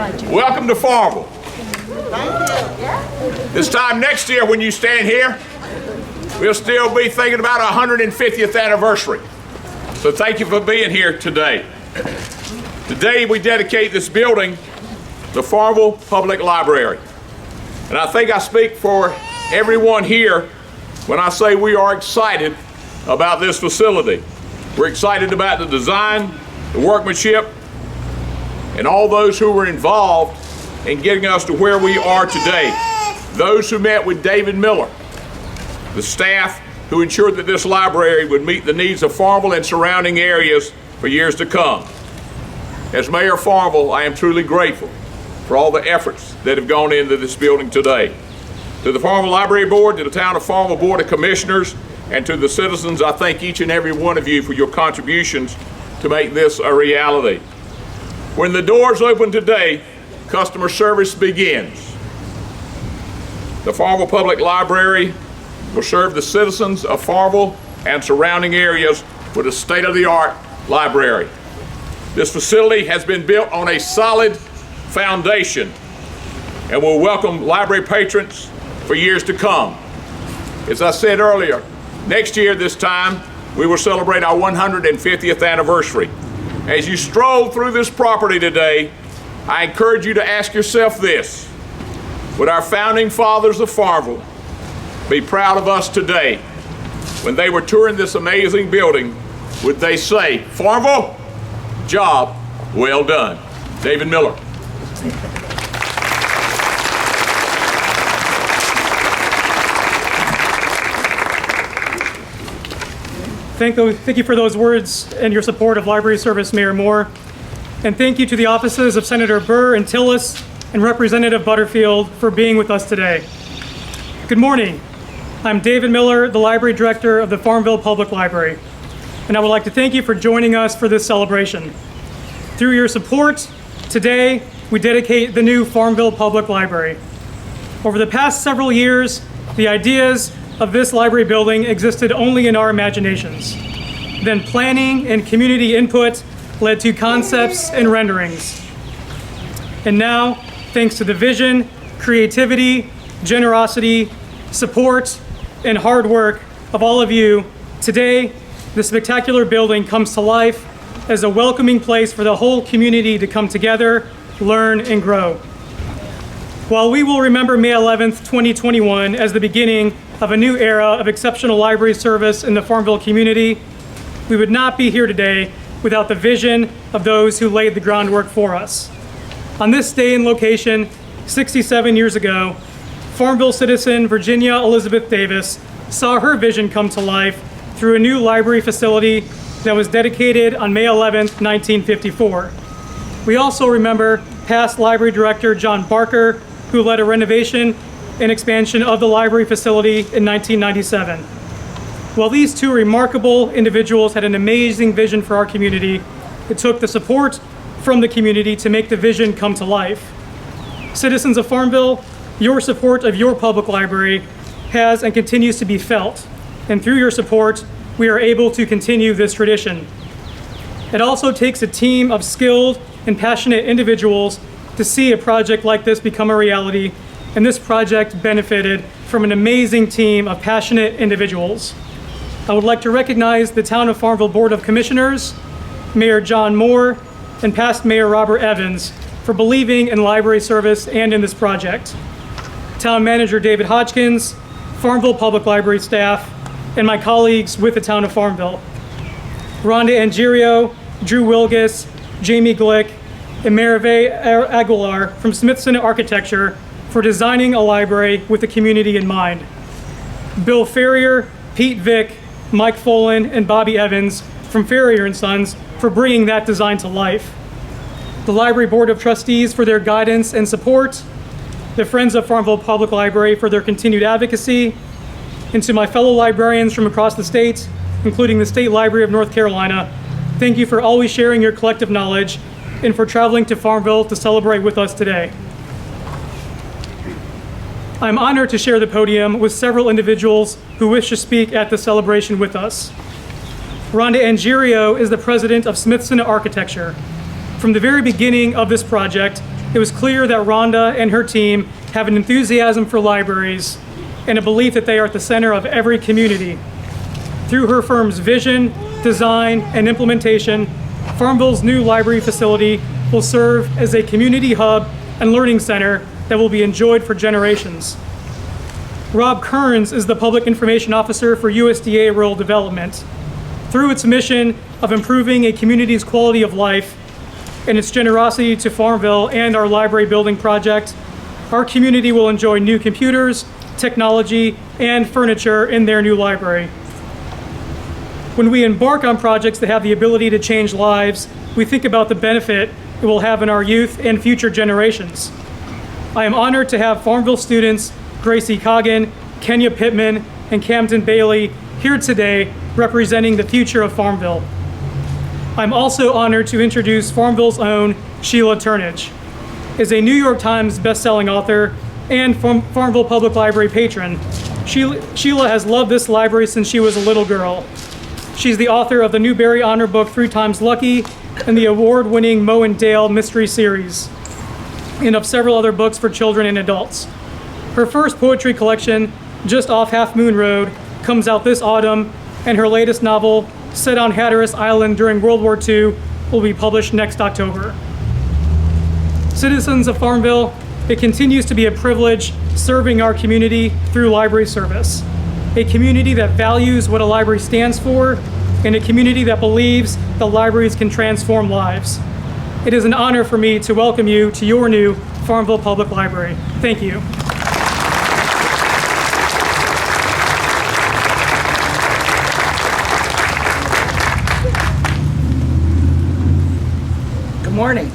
Welcome to Farmville. This time next year when you stand here, we'll still be thinking about our 150th anniversary. So thank you for being here today. Today we dedicate this building to the Farmville Public Library. And I think I speak for everyone here when I say we are excited about this facility. We're excited about the design, the workmanship, and all those who were involved in getting us to where we are today. Those who met with David Miller, the staff who ensured that this library would meet the needs of Farmville and surrounding areas for years to come. As Mayor of Farmville, I am truly grateful for all the efforts that have gone into this building today. To the Farmville Library Board, to the Town of Farmville Board of Commissioners, and to the citizens, I thank each and every one of you for your contributions to make this a reality. When the doors open today, customer service begins. The Farmville Public Library will serve the citizens of Farmville and surrounding areas with a state-of-the-art library. This facility has been built on a solid foundation and will welcome library patrons for years to come. As I said earlier, next year this time, we will celebrate our 150th anniversary. As you stroll through this property today, I encourage you to ask yourself this: would our founding fathers of Farmville be proud of us today? When they were touring this amazing building, would they say, "Farmville, job well done"? David Miller. Thank you for those words and your support of library service, Mayor Moore. And thank you to the offices of Senator Burr and Tillis and Representative Butterfield for being with us today. Good morning. I'm David Miller, the Library Director of the Farmville Public Library. And I would like to thank you for joining us for this celebration. Through your support, today we dedicate the new Farmville Public Library. Over the past several years, the ideas of this library building existed only in our imaginations. Then planning and community input led to concepts and renderings. And now, thanks to the vision, creativity, generosity, support, and hard work of all of you, today, this spectacular building comes to life as a welcoming place for the whole community to come together, learn, and grow. While we will remember May 11th, 2021 as the beginning of a new era of exceptional library service in the Farmville community, we would not be here today without the vision of those who laid the groundwork for us. On this day and location, 67 years ago, Farmville citizen Virginia Elizabeth Davis saw her vision come to life through a new library facility that was dedicated on May 11th, 1954. We also remember past library director John Barker, who led a renovation and expansion of the library facility in 1997. While these two remarkable individuals had an amazing vision for our community, it took the support from the community to make the vision come to life. Citizens of Farmville, your support of your public library has and continues to be felt, and through your support, we are able to continue this tradition. It also takes a team of skilled and passionate individuals to see a project like this become a reality, and this project benefited from an amazing team of passionate individuals. I would like to recognize the Town of Farmville Board of Commissioners, Mayor John Moore, and past Mayor Robert Evans for believing in library service and in this project. Town Manager David Hodgkins, Farmville Public Library staff, and my colleagues with the Town of Farmville. Rhonda Angerio, Drew Wilgus, Jamie Glick, and Merve Aguilar from Sinnett Architecture for designing a library with the community in mind. Bill Ferrier, Pete Vick, Mike Folan, and Bobby Evans from Ferrier & Sons for bringing that design to life. The Library Board of Trustees for their guidance and support, the Friends of Farmville Public Library for their continued advocacy, and to my fellow librarians from across the state, including the State Library of North Carolina, thank you for always sharing your collective knowledge and for traveling to Farmville to celebrate with us today. I'm honored to share the podium with several individuals who wish to speak at the celebration with us. Rhonda Angerio is the president of Sinnett Architecture. From the very beginning of this project, it was clear that Rhonda and her team have an enthusiasm for libraries and a belief that they are at the center of every community. Through her firm's vision, design, and implementation, Farmville's new library facility will serve as a community hub and learning center that will be enjoyed for generations. Rob Kerns is the Public Information Officer for USDA Rural Development. Through its mission of improving a community's quality of life and its generosity to Farmville and our library building project, our community will enjoy new computers, technology, and furniture in their new library. When we embark on projects that have the ability to change lives, we think about the benefit it will have in our youth and future generations. I am honored to have Farmville students Gracie Coggin, Kenya Pittman, and Camden Bailey here today representing the future of Farmville. I'm also honored to introduce Farmville's own Sheila Turnage. As a New York Times bestselling author and Farmville Public Library patron, Sheila has loved this library since she was a little girl. She's the author of the Newbery Honor Book 3 Times Lucky and the award-winning Moe and Dale Mystery Series, and of several other books for children and adults. Her first poetry collection, Just Off Half Moon Road, comes out this autumn, and her latest novel, set on Hatteras Island during World War II, will be published next October. Citizens of Farmville, it continues to be a privilege serving our community through library service. A community that values what a library stands for, and a community that believes that libraries can transform lives. It is an honor for me to welcome you to your new Farmville Public Library. Thank you. Good morning.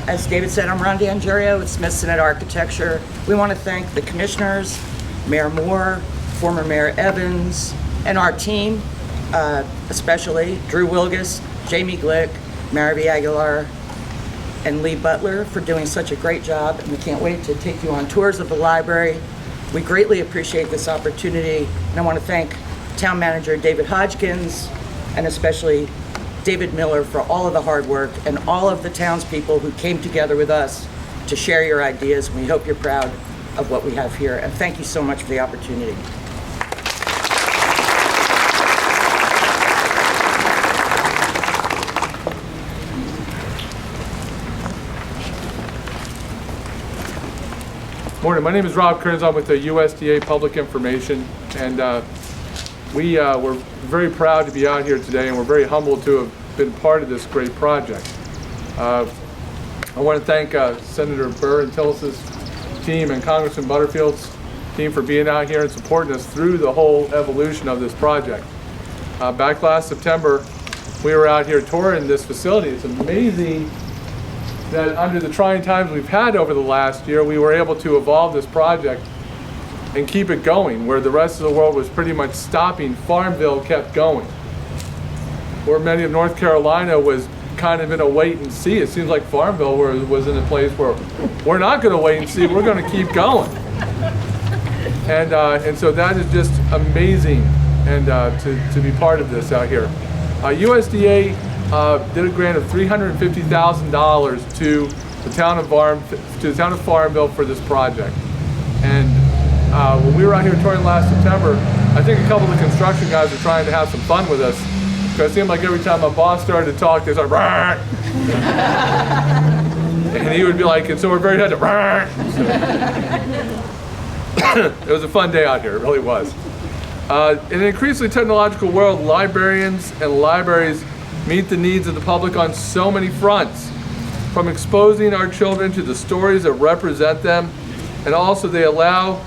As David said, I'm Rhonda Angerio with Sinnett Architecture. We want to thank the commissioners, Mayor Moore, former Mayor Evans, and our team, especially Drew Wilgus, Jamie Glick, Marivy Aguilar, and Lee Butler for doing such a great job. And we can't wait to take you on tours of the library. We greatly appreciate this opportunity. And I want to thank Town Manager David Hodgkins and especially David Miller for all of the hard work and all of the townspeople who came together with us to share your ideas. We hope you're proud of what we have here. And thank you so much for the opportunity. Morning, my name is Rob Kerns. I'm with the USDA Public Information, and we're very proud to be out here today, and we're very humbled to have been part of this great project. I want to thank Senator Burr and Tillis's team and Congressman Butterfield's team for being out here and supporting us through the whole evolution of this project. Back last September, we were out here touring this facility. It's amazing that under the trying times we've had over the last year, we were able to evolve this project and keep it going. Where the rest of the world was pretty much stopping, Farmville kept going. Where many of North Carolina was kind of in a wait and see, it seems like Farmville was in a place where we're not going to wait and see, we're going to keep going. And so that is just amazing, and to be part of this out here. USDA did a grant of $350,000 to the town of Farmville for this project. And when we were out here touring last September, I think a couple of the construction guys were trying to have some fun with us, because it seemed like every time my boss started to talk, they started, and he would be like, and so we're very happy to, it was a fun day out here, it really was. In an increasingly technological world, librarians and libraries meet the needs of the public on so many fronts, from exposing our children to the stories that represent them, and also they allow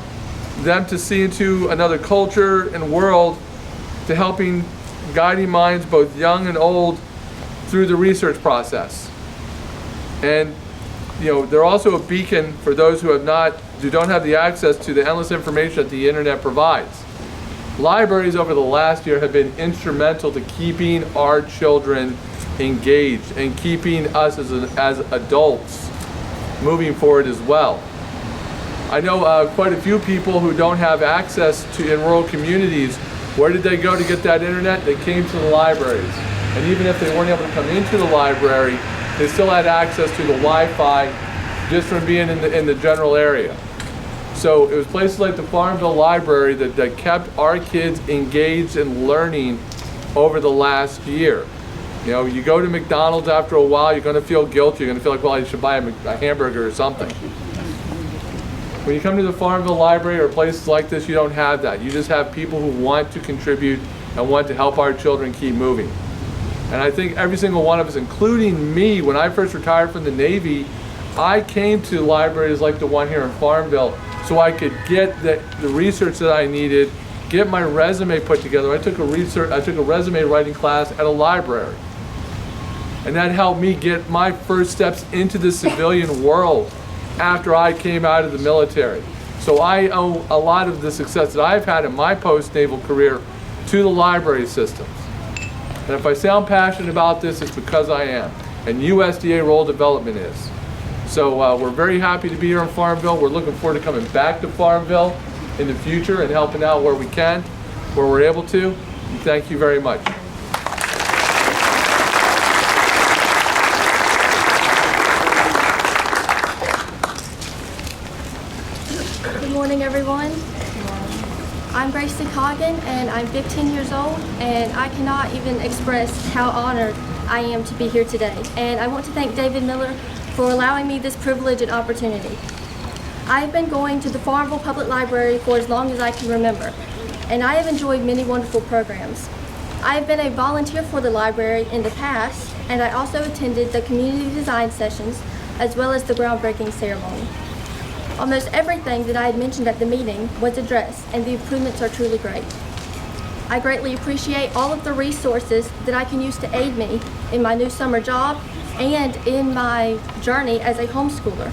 them to see into another culture and world, to helping guiding minds, both young and old, through the research process. And they're also a beacon for those who don't have the access to the endless information that the internet provides. Libraries over the last year have been instrumental to keeping our children engaged and keeping us as adults moving forward as well. I know quite a few people who don't have access to in rural communities. Where did they go to get that internet? They came to the libraries. And even if they weren't able to come into the library, they still had access to the Wi-Fi just from being in the general area. So it was places like the Farmville Library that kept our kids engaged and learning over the last year. You know, you go to McDonald's after a while, you're going to feel guilty. You're going to feel like, well, I should buy a hamburger or something. When you come to the Farmville Library or places like this, you don't have that. You just have people who want to contribute and want to help our children keep moving. And I think every single one of us, including me, when I first retired from the Navy, I came to libraries like the one here in Farmville so I could get the research that I needed, get my resume put together. I took a resume writing class at a library. And that helped me get my first steps into the civilian world after I came out of the military. So I owe a lot of the success that I've had in my post-naval career to the library systems. And if I sound passionate about this, it's because I am. And USDA role development is. So we're very happy to be here in Farmville. We're looking forward to coming back to Farmville in the future and helping out where we can, where we're able to. And thank you very much. Good morning, everyone. I'm Gracie Coggin, and I'm 15 years old, and I cannot even express how honored I am to be here today. And I want to thank David Miller for allowing me this privilege and opportunity. I've been going to the Farmville Public Library for as long as I can remember, and I have enjoyed many wonderful programs. I have been a volunteer for the library in the past, and I also attended the community design sessions as well as the groundbreaking ceremony. Almost everything that I had mentioned at the meeting was addressed, and the improvements are truly great. I greatly appreciate all of the resources that I can use to aid me in my new summer job and in my journey as a homeschooler.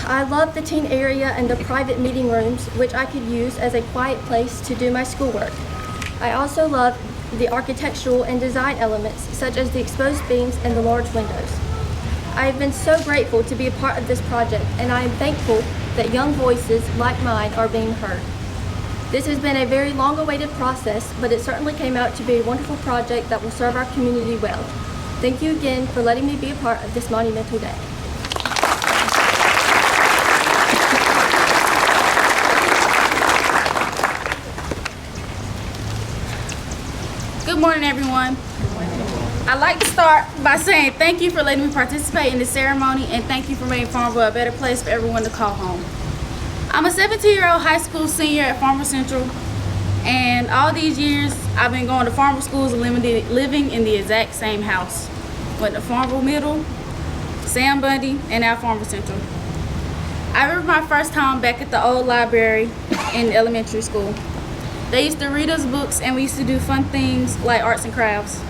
I love the teen area and the private meeting rooms, which I could use as a quiet place to do my schoolwork. I also love the architectural and design elements, such as the exposed beams and the large windows. I have been so grateful to be a part of this project, and I am thankful that young voices like mine are being heard. This has been a very long-awaited process, but it certainly came out to be a wonderful project that will serve our community well. Thank you again for letting me be a part of this monumental day. Good morning, everyone. I'd like to start by saying thank you for letting me participate in the ceremony, and thank you for making Farmville a better place for everyone to call home. I'm a 17-year-old high school senior at Farmville Central, and all these years I've been going to Farmville schools and living in the exact same house. Went to Farmville Middle, Sam Bundy, and now Farmville Central. I remember my first time back at the old library in elementary school. They used to read us books, and we used to do fun things like arts and crafts.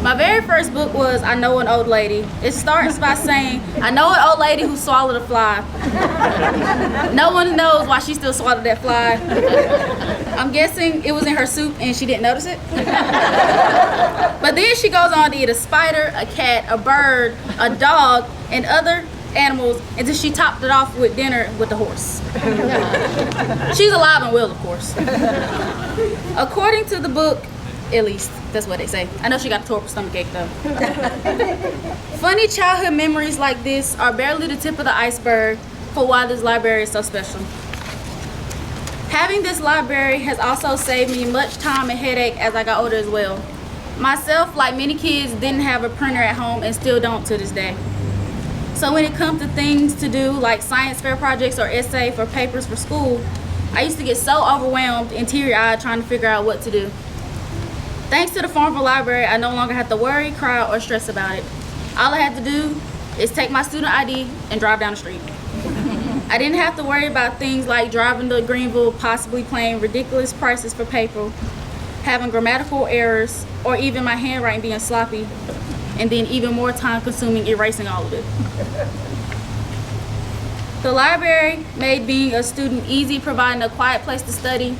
My very first book was I Know an Old Lady. It starts by saying, I know an old lady who swallowed a fly. No one knows why she still swallowed that fly. I'm guessing it was in her soup and she didn't notice it. But then she goes on to eat a spider, a cat, a bird, a dog, and other animals until she topped it off with dinner with the horse. She's alive and well, of course. According to the book, at least, that's what they say. I know she got a torpor stomachache though. Funny childhood memories like this are barely the tip of the iceberg for why this library is so special. Having this library has also saved me much time and headache as I got older as well. Myself, like many kids, didn't have a printer at home and still don't to this day. So when it comes to things to do like science fair projects or essay for papers for school, I used to get so overwhelmed and teary-eyed trying to figure out what to do. Thanks to the Farmville Library, I no longer have to worry, cry, or stress about it. All I had to do is take my student ID and drive down the street. I didn't have to worry about things like driving to Greenville, possibly paying ridiculous prices for paper, having grammatical errors, or even my handwriting being sloppy, and then even more time consuming erasing all of it. The library made being a student easy, providing a quiet place to study,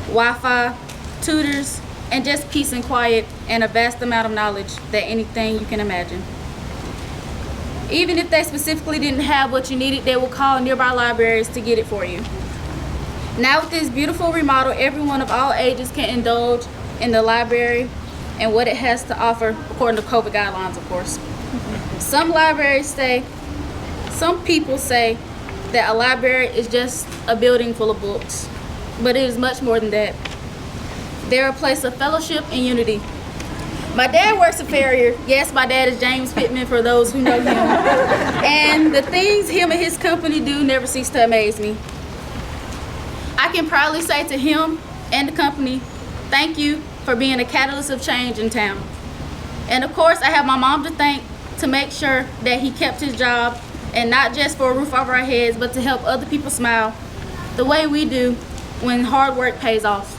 Wi-Fi, tutors, and just peace and quiet, and a vast amount of knowledge that anything you can imagine. Even if they specifically didn't have what you needed, they will call nearby libraries to get it for you. Now with this beautiful remodel, everyone of all ages can indulge in the library, and what it has to offer according to COVID guidelines, of course. Some people say that a library is just a building full of books, but it is much more than that. They're a place of fellowship and unity. My dad works a farrier. Yes, my dad is James Pittman, for those who know him. And the things him and his company do never cease to amaze me. I can proudly say to him and the company, thank you for being a catalyst of change in town. And of course, I have my mom to thank to make sure that he kept his job, and not just for a roof over our heads, but to help other people smile the way we do when hard work pays off.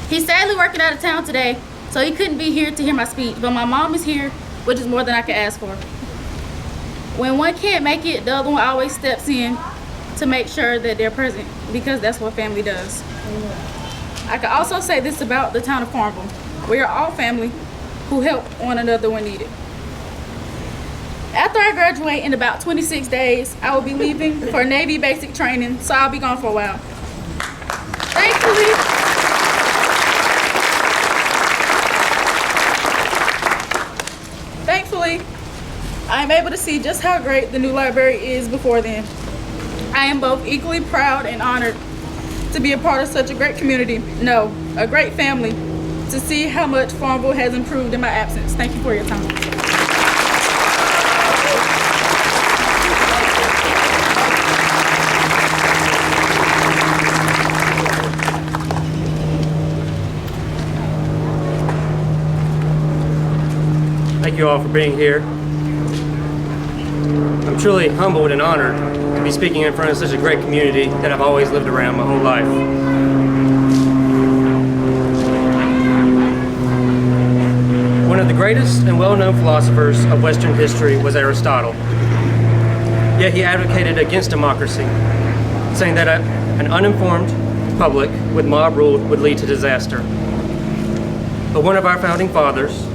He's sadly working out of town today, so he couldn't be here to hear my speech, but my mom is here, which is more than I could ask for. When one can't make it, the other one always steps in to make sure that they're present, because that's what family does. I can also say this about the town of Farmville. We are all family who help one another when needed. After I graduate in about 26 days, I will be leaving for Navy basic training, so I'll be gone for a while. Thankfully, I am able to see just how great the new library is before then. I am both equally proud and honored to be a part of such a great community, no, a great family, to see how much Farmville has improved in my absence. Thank you for your time. Thank you all for being here. I'm truly humbled and honored to be speaking in front of such a great community that I've always lived around my whole life. One of the greatest and well-known philosophers of Western history was Aristotle. Yet he advocated against democracy, saying that an uninformed public with mob rule would lead to disaster. But one of our founding fathers,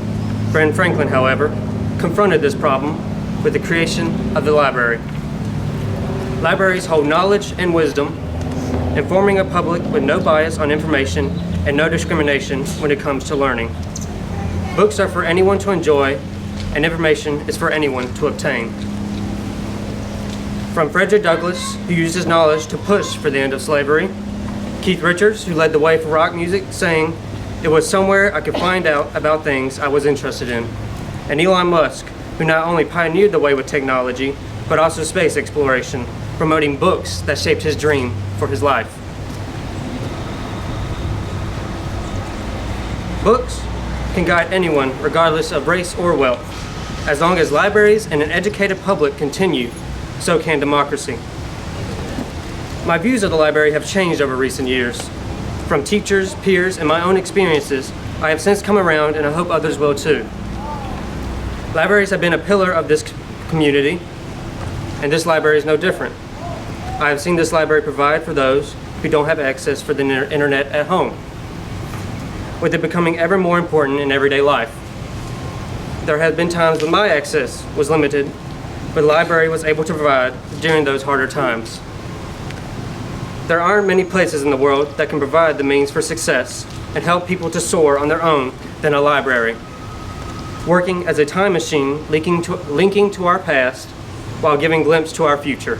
Ben Franklin, however, confronted this problem with the creation of the library. Libraries hold knowledge and wisdom, informing a public with no bias on information and no discrimination when it comes to learning. Books are for anyone to enjoy, and information is for anyone to obtain. From Frederick Douglass, who used his knowledge to push for the end of slavery, Keith Richards, who led the way for rock music, saying, "It was somewhere I could find out about things I was interested in," and Elon Musk, who not only pioneered the way with technology, but also space exploration, promoting books that shaped his dream for his life. Books can guide anyone regardless of race or wealth. As long as libraries and an educated public continue, so can democracy. My views of the library have changed over recent years. From teachers, peers, and my own experiences, I have since come around, and I hope others will too. Libraries have been a pillar of this community, and this library is no different. I have seen this library provide for those who don't have access for the internet at home, with it becoming ever more important in everyday life. There have been times when my access was limited, but the library was able to provide during those harder times. There aren't many places in the world that can provide the means for success and help people to soar on their own than a library, working as a time machine linking to our past while giving a glimpse to our future.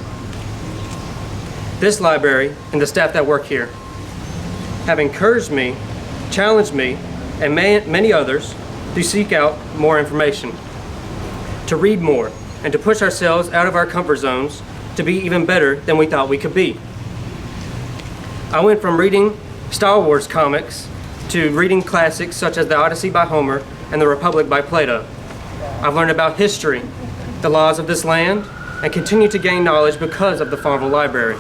This library and the staff that work here have encouraged me, challenged me, and many others to seek out more information, to read more, and to push ourselves out of our comfort zones to be even better than we thought we could be. I went from reading Star Wars comics to reading classics such as The Odyssey by Homer and The Republic by Plato. I've learned about history, the laws of this land, and continue to gain knowledge because of the Farmville Library.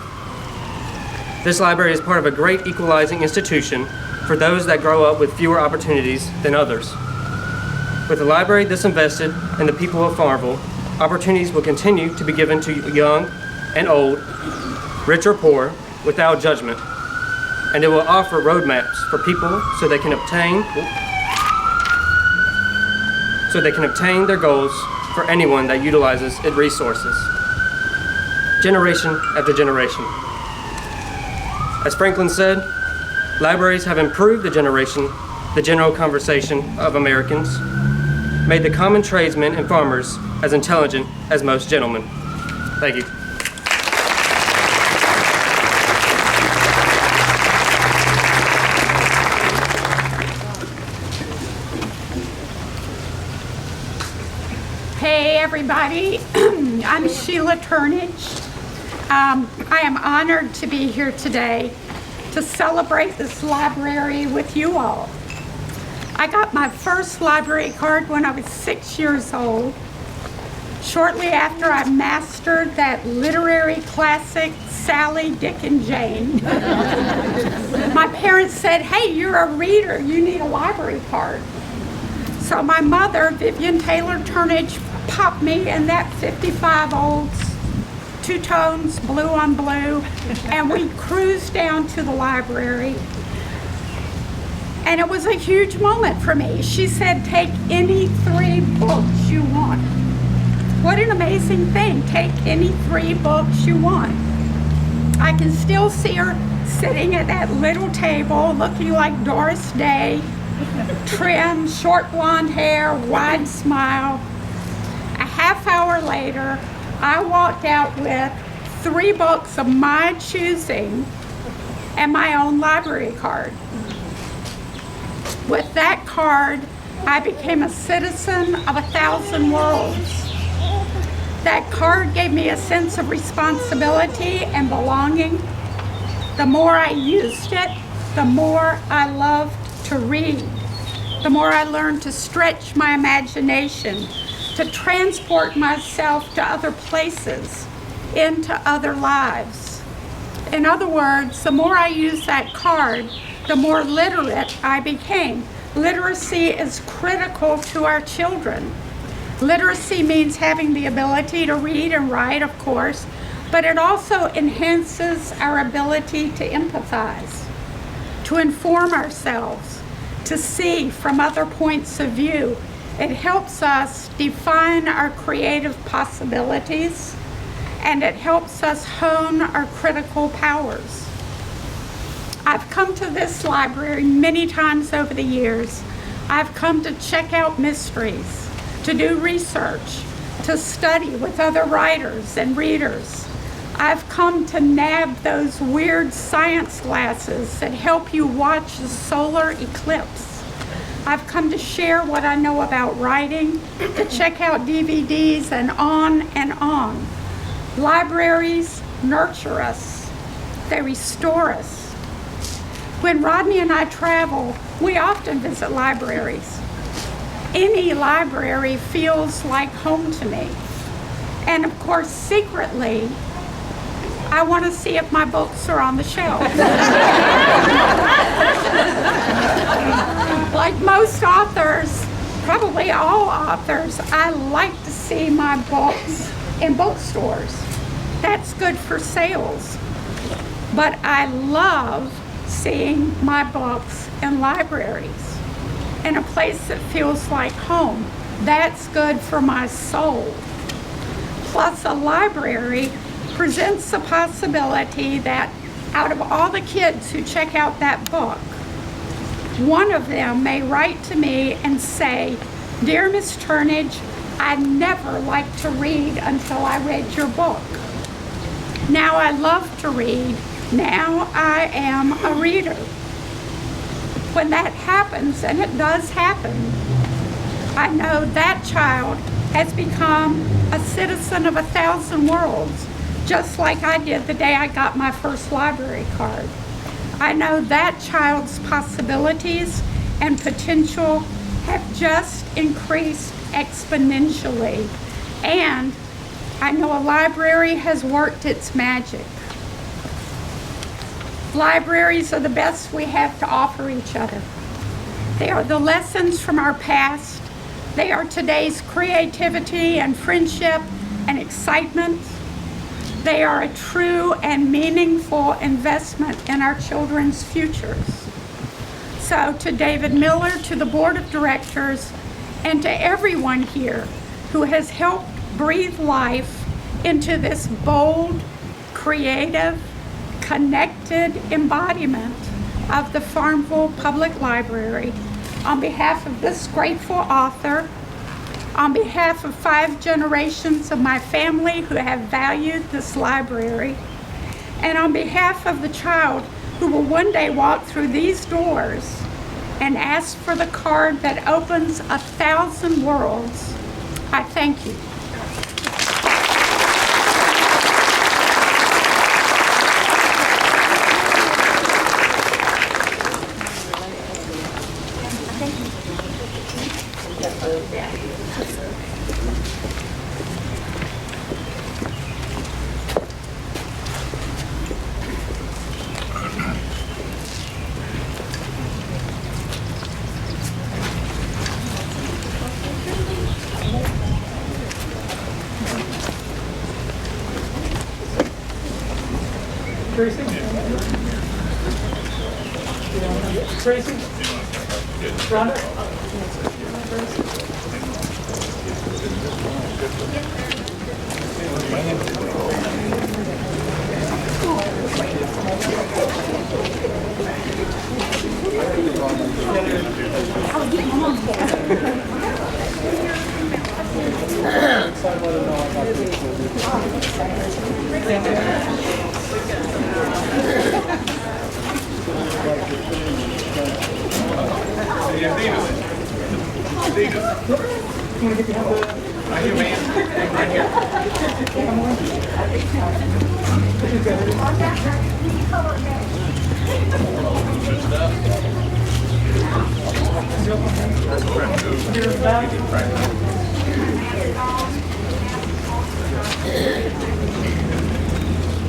This library is part of a great equalizing institution for those that grow up with fewer opportunities than others. With a library this invested in the people of Farmville, opportunities will continue to be given to young and old, rich or poor, without judgment. And it will offer roadmaps for people so they can obtain their goals for anyone that utilizes its resources, generation after generation. As Franklin said, libraries have improved the generation the general conversation of Americans, made the common tradesmen and farmers as intelligent as most gentlemen. Thank you. Hey everybody, I'm Sheila Turnage. I am honored to be here today to celebrate this library with you all. I got my first library card when I was 6 years old, shortly after I mastered that literary classic, Sally, Dick, and Jane. My parents said, hey, you're a reader, you need a library card. So my mother, Vivian Taylor Turnage, popped me in that 55 Olds, two tones, blue on blue, and we cruised down to the library. And it was a huge moment for me. She said, take any 3 books you want. What an amazing thing, take any 3 books you want. I can still see her sitting at that little table looking like Doris Day, trim, short blonde hair, wide smile. A half hour later, I walked out with 3 books of my choosing and my own library card. With that card, I became a citizen of 1,000 worlds. That card gave me a sense of responsibility and belonging. The more I used it, the more I loved to read. The more I learned to stretch my imagination, to transport myself to other places, into other lives. In other words, the more I used that card, the more literate I became. Literacy is critical to our children. Literacy means having the ability to read and write, of course, but it also enhances our ability to empathize, to inform ourselves, to see from other points of view. It helps us define our creative possibilities, and it helps us hone our critical powers. I've come to this library many times over the years. I've come to check out mysteries, to do research, to study with other writers and readers. I've come to nab those weird science glasses that help you watch the solar eclipse. I've come to share what I know about writing, to check out DVDs, and on and on. Libraries nurture us. They restore us. When Rodney and I travel, we often visit libraries. Any library feels like home to me. And of course, secretly, I want to see if my books are on the shelf. Like most authors, probably all authors, I like to see my books in bookstores. That's good for sales. But I love seeing my books in libraries, in a place that feels like home. That's good for my soul. Plus, a library presents the possibility that out of all the kids who check out that book, one of them may write to me and say, "Dear Miss Turnage, I never liked to read until I read your book. Now I love to read. Now I am a reader." When that happens, and it does happen, I know that child has become a citizen of 1,000 worlds, just like I did the day I got my first library card. I know that child's possibilities and potential have just increased exponentially, and I know a library has worked its magic. Libraries are the best we have to offer each other. They are the lessons from our past. They are today's creativity and friendship and excitement. They are a true and meaningful investment in our children's futures. So to David Miller, to the Board of Directors, and to everyone here who has helped breathe life into this bold, creative, connected embodiment of the Farmville Public Library, on behalf of this grateful author, on behalf of 5 generations of my family who have valued this library, and on behalf of the child who will one day walk through these doors and ask for the card that opens 1,000 worlds, I thank you. Gracie? Gracie? Rhonda?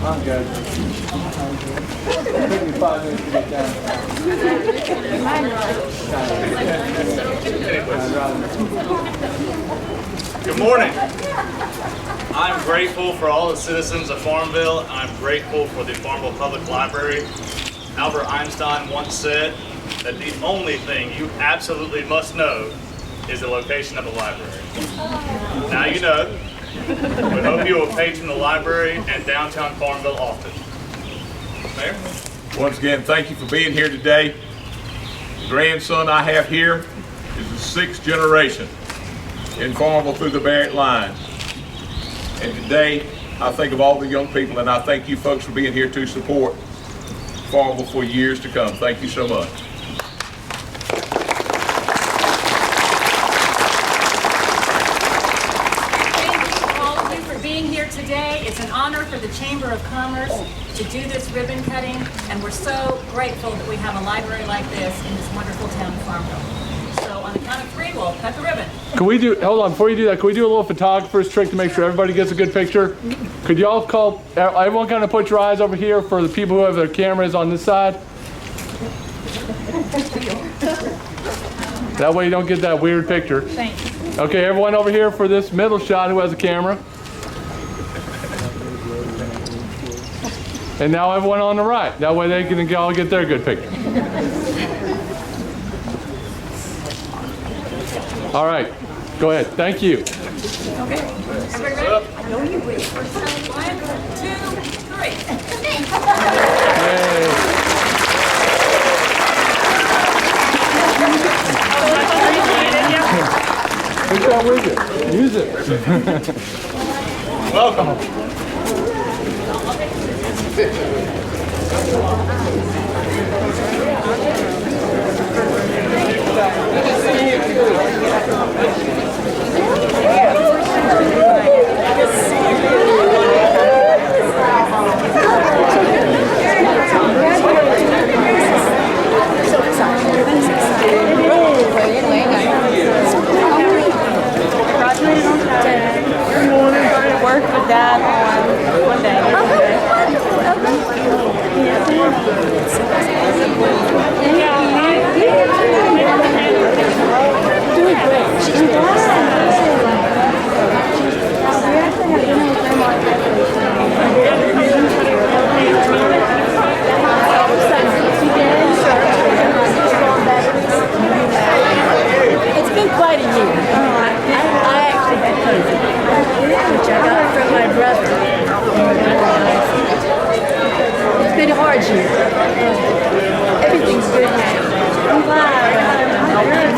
I'm good. It took me 5 minutes to get down. Good morning. I'm grateful for all the citizens of Farmville. I'm grateful for the Farmville Public Library. Albert Einstein once said that the only thing you absolutely must know is the location of the library. Now you know. We hope you will patron the library and downtown Farmville often. Mayor? Once again, thank you for being here today. The grandson I have here is the 6th generation in Farmville through the Barrett line. And today, I think of all the young people, and I thank you folks for being here to support Farmville for years to come. Thank you so much. Today. It's an honor for the Chamber of Commerce to do this ribbon cutting, and we're so grateful that we have a library like this in this wonderful town of Farmville. So on the count of 3, we'll cut the ribbon. Can we do, hold on, before you do that, can we do a little photographer's trick to make sure everybody gets a good picture? Could you all call, everyone kind of put your eyes over here for the people who have their cameras on this side? That way you don't get that weird picture. Thanks. Okay, everyone over here for this middle shot who has a camera. And now everyone on the right. That way they can all get their good picture. All right, go ahead. Thank you. Okay. Everybody ready? I know you will. 1, 2, 3. Which one was it? Use it. Welcome. Work with Dad on one day. Doing great. She's it's been quite a year. I actually had COVID, which I got from my brother. It's been a hard year. Everything's good now. I'm glad.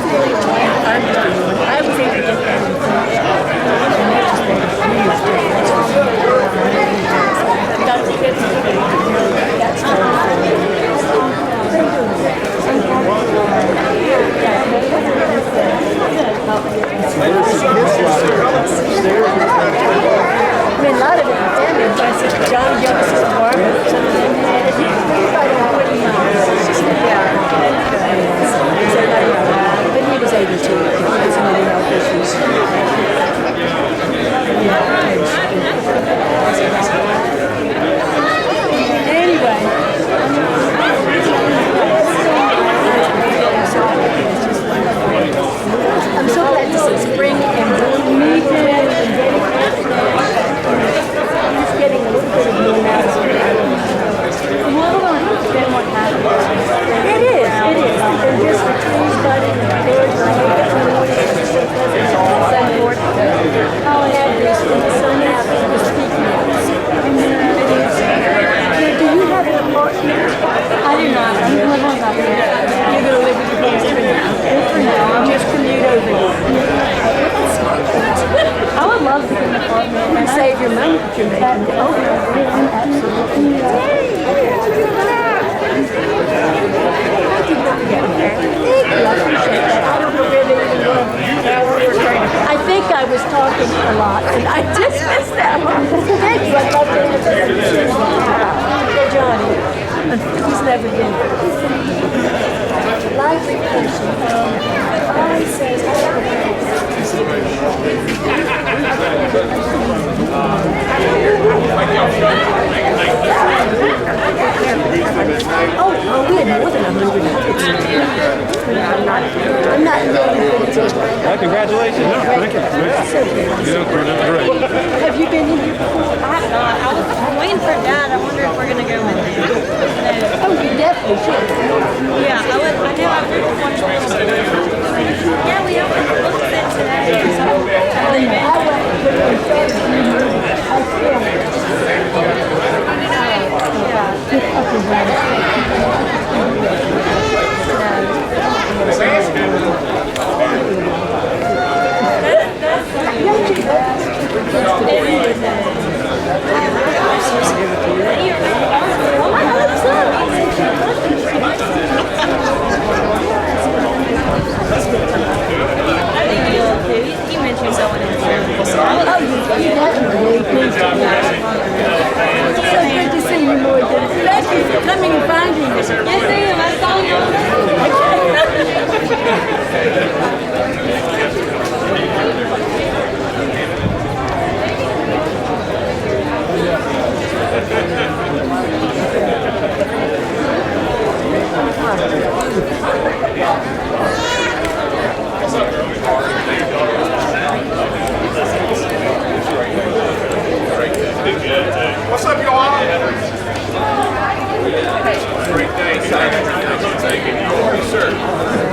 never been. Library person always says, I have oh, we had more than 100. I'm not really good at it. Well, congratulations. Thank you. Have you been in here before? I'm waiting for Dad. I wonder if we're gonna go in there. Oh, you definitely should. Yeah, I know I've wanted to. Yeah, we haven't looked at it today. He mentioned someone in the Oh, you definitely. It's so good to see you, Lloyd. Thank you for coming and finding us. Yes, ma'am. I saw you. What's up, y'all? Great day, sir. Thank you, sir.